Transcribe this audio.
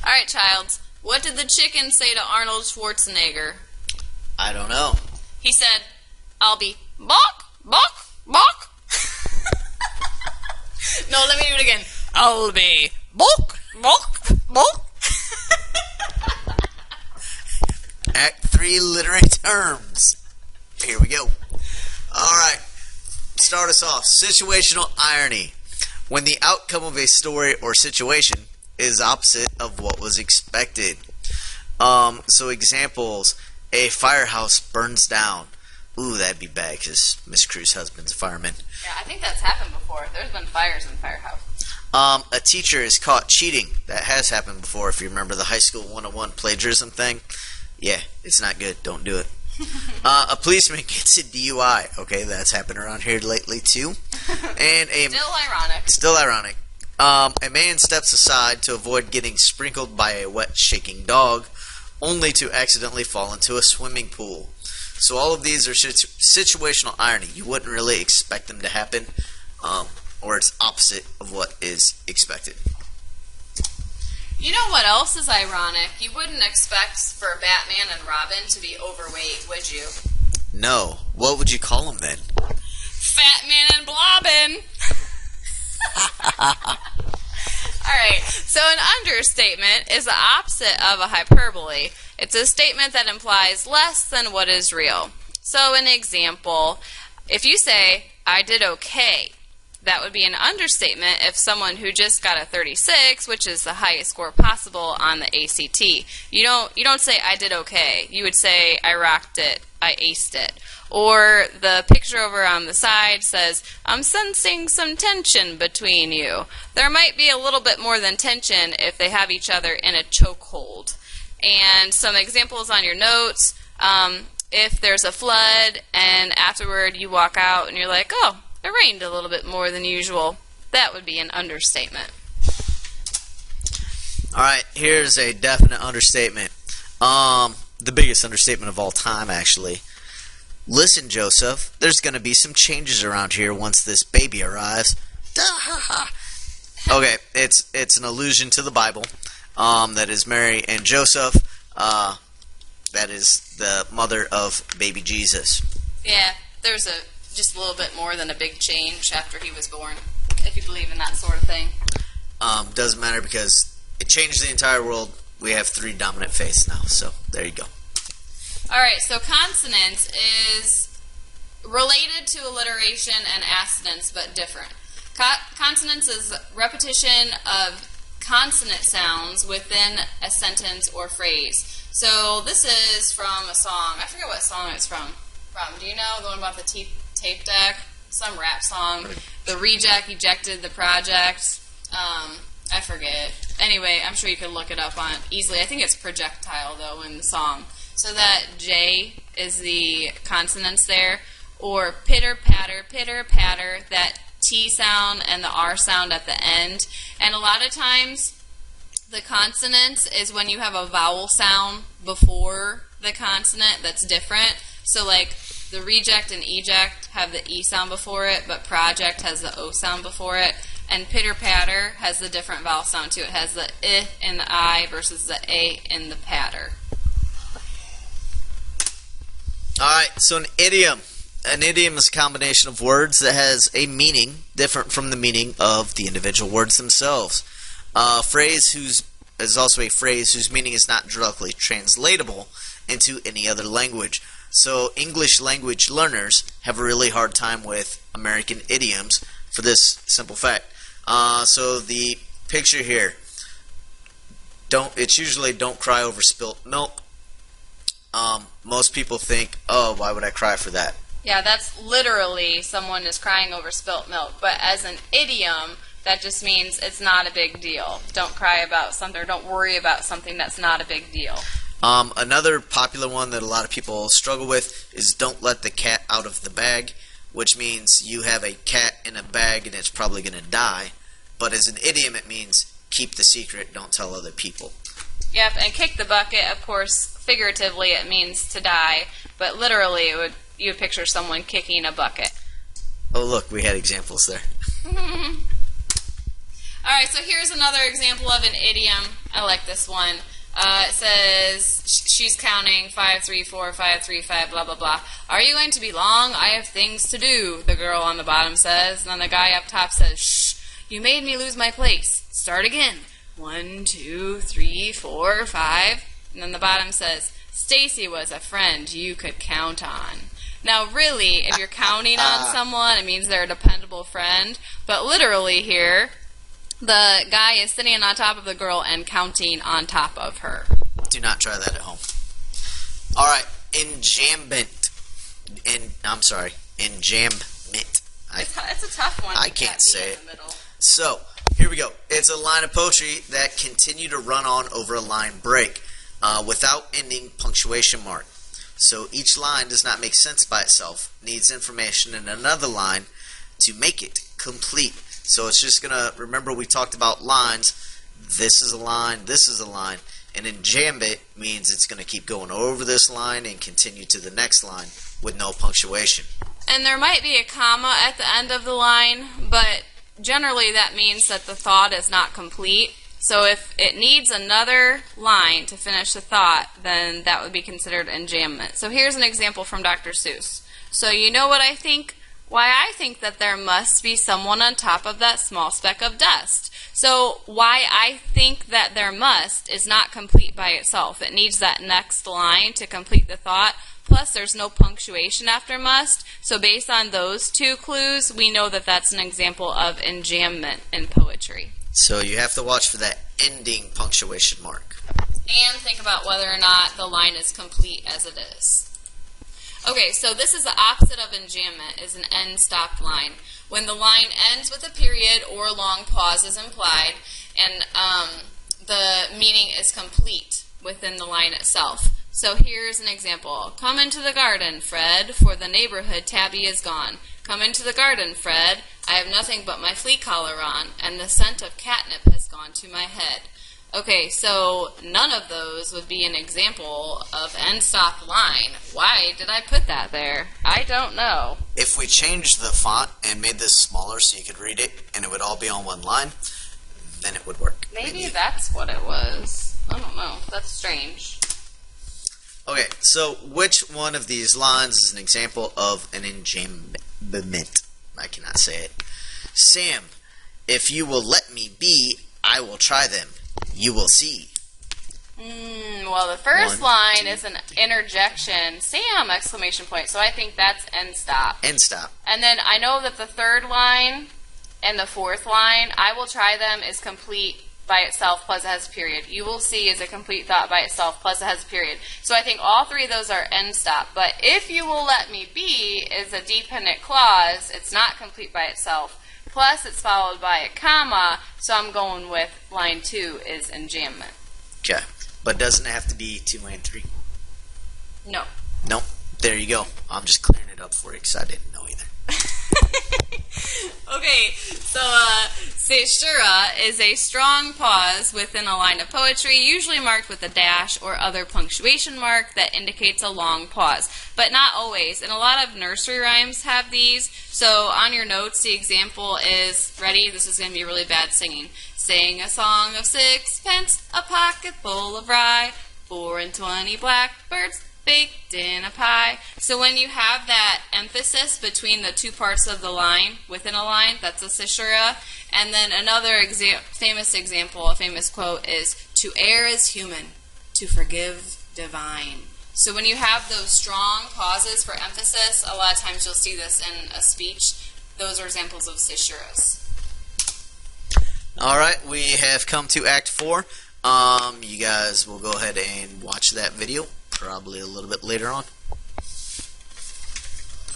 Alright, childs. What did the chicken say to Arnold Schwarzenegger? I don't know. He said, I'll be bok, bok, bok. No, let me do it again. I'll be bok, bok, bok. Act 3 literary terms. Here we go. Alright. Start us off. Situational irony. When the outcome of a story or situation is opposite of what was expected. So examples. A firehouse burns down. Ooh, that'd be bad because Miss Cruz's husband's a fireman. Yeah, I think that's happened before. There's been fires in the firehouse. A teacher is caught cheating. That has happened before if you remember the high school 101 plagiarism thing. Yeah, it's not good. Don't do it. A policeman gets a DUI. Okay, that's happened around here lately too. And Still ironic. A man steps aside to avoid getting sprinkled by a wet, shaking dog, only to accidentally fall into a swimming pool. So all of these are situational irony. You wouldn't really expect them to happen, or it's opposite of what is expected. You know what else is ironic? You wouldn't expect for Batman and Robin to be overweight, would you? No. What would you call them then? Fat Man and Blobbin. Alright, so an understatement is the opposite of a hyperbole. It's a statement that implies less than what is real. So an example, if you say, I did okay, that would be an understatement if someone who just got a 36, which is the highest score possible on the ACT. You don't say I did okay. You would say I rocked it, I aced it. Or the picture over on the side says, I'm sensing some tension between you. There might be a little bit more than tension if they have each other in a chokehold. And some examples on your notes, if there's a flood and afterward you walk out and you're like, oh, it rained a little bit more than usual, that would be an understatement. Alright, here's a definite understatement. The biggest understatement of all time, actually. Listen, Joseph, there's going to be some changes around here once this baby arrives. Okay, it's an allusion to the Bible. That is Mary and Joseph. That is the mother of baby Jesus. Yeah, there's just a little bit more than a big change after he was born, if you believe in that sort of thing. Doesn't matter because it changed the entire world. We have 3 dominant faiths now, so there you go. Alright, so consonance is related to alliteration and assonance, but different. Consonance is repetition of consonant sounds within a sentence or phrase. So this is from a song. I forget what song it's from. Do you know the one about the tape deck? Some rap song. The reject, ejected, the project. I forget. Anyway, I'm sure you can look it up on easily. I think it's projectile, though, in the song. So that J is the consonants there. Or pitter, patter, that T sound and the R sound at the end. And a lot of times, the consonants is when you have a vowel sound before the consonant that's different. So like the reject and eject have the E sound before it, but project has the O sound before it. And pitter-patter has the different vowel sound too. It has the I in the I versus the A in the patter. Alright, so an idiom. An idiom is a combination of words that has a meaning different from the meaning of the individual words themselves. A phrase is also a phrase whose meaning is not directly translatable into any other language. So English language learners have a really hard time with American idioms for this simple fact. So the picture here, it's usually don't cry over spilt milk. Most people think, oh, why would I cry for that? Yeah, that's literally someone is crying over spilt milk. But as an idiom, that just means it's not a big deal. Don't cry about something, or don't worry about something that's not a big deal. Another popular one that a lot of people struggle with is don't let the cat out of the bag, which means you have a cat in a bag and it's probably going to die. But as an idiom, it means keep the secret, don't tell other people. Yep, and kick the bucket, of course, figuratively it means to die, but literally you would picture someone kicking a bucket. Oh, look, we had examples there. Alright, so here's another example of an idiom. I like this one. It says, she's counting 5, 3, 4, 5, 3, 5, blah, blah, blah. Are you going to be long? I have things to do, the girl on the bottom says. And then the guy up top says, shh, you made me lose my place. Start again. 1, 2, 3, 4, 5. And then the bottom says, Stacy was a friend you could count on. Now, really, if you're counting on someone, it means they're a dependable friend. But literally here, the guy is sitting on top of the girl and counting on top of her. Do not try that at home. All right, enjambment. Enjambment. It's a tough one. I can't say it. So, here we go. It's a line of poetry that continue to run on over a line break without ending punctuation mark. So each line does not make sense by itself. Needs information in another line to make it complete. So it's just going to, remember we talked about lines. This is a line, this is a line. And enjambment means it's going to keep going over this line and continue to the next line with no punctuation. And there might be a comma at the end of the line, but generally that means that the thought is not complete. So if it needs another line to finish the thought, then that would be considered enjambment. So here's an example from Dr. Seuss. So you know what I think? Why I think that there must be someone on top of that small speck of dust. So why I think that there must is not complete by itself. It needs that next line to complete the thought. Plus, there's no punctuation after must. So based on those two clues, we know that that's an example of enjambment in poetry. So you have to watch for that ending punctuation mark. And think about whether or not the line is complete as it is. Okay, so this is the opposite of enjambment, is an end-stop line. When the line ends with a period or long pause is implied, and the meaning is complete within the line itself. So here's an example. Come into the garden, Fred, for the neighborhood tabby is gone. Come into the garden, Fred. I have nothing but my flea collar on, and the scent of catnip has gone to my head. Okay, so none of those would be an example of end-stop line. Why did I put that there? I don't know. If we changed the font and made this smaller so you could read it and it would all be on one line, then it would work. Maybe that's what it was. I don't know. That's strange. Okay, so which one of these lines is an example of an enjambment? I cannot say it. Sam, if you will let me be, I will try them. You will see. Well, the first line is an interjection. Sam! Exclamation point. So I think that's end stop. End stop. And then I know that the third line and the fourth line, I will try them, is complete by itself plus it has a period. You will see is a complete thought by itself plus it has a period. So I think all three of those are end stop. But if you will let me be is a dependent clause. It's not complete by itself. Plus it's followed by a comma. So I'm going with line 2 is enjambment. Okay. But doesn't it have to be 2 and 3? No. Nope. There you go. I'm just clearing it up for you because I didn't know either. Okay, so caesura is a strong pause within a line of poetry, usually marked with a dash or other punctuation mark that indicates a long pause, but not always. And a lot of nursery rhymes have these. So on your notes, the example is, ready? This is going to be really bad singing. Sing a song of sixpence, a pocket full of rye, 4 and 20 blackbirds baked in a pie. So when you have that emphasis between the two parts of the line, within a line, that's a caesura. And then another famous example, a famous quote is, to err is human, to forgive divine. So when you have those strong pauses for emphasis, a lot of times you'll see this in a speech. Those are examples of caesuras. All right, we have come to Act 4. You guys will go ahead and watch that video probably a little bit later on.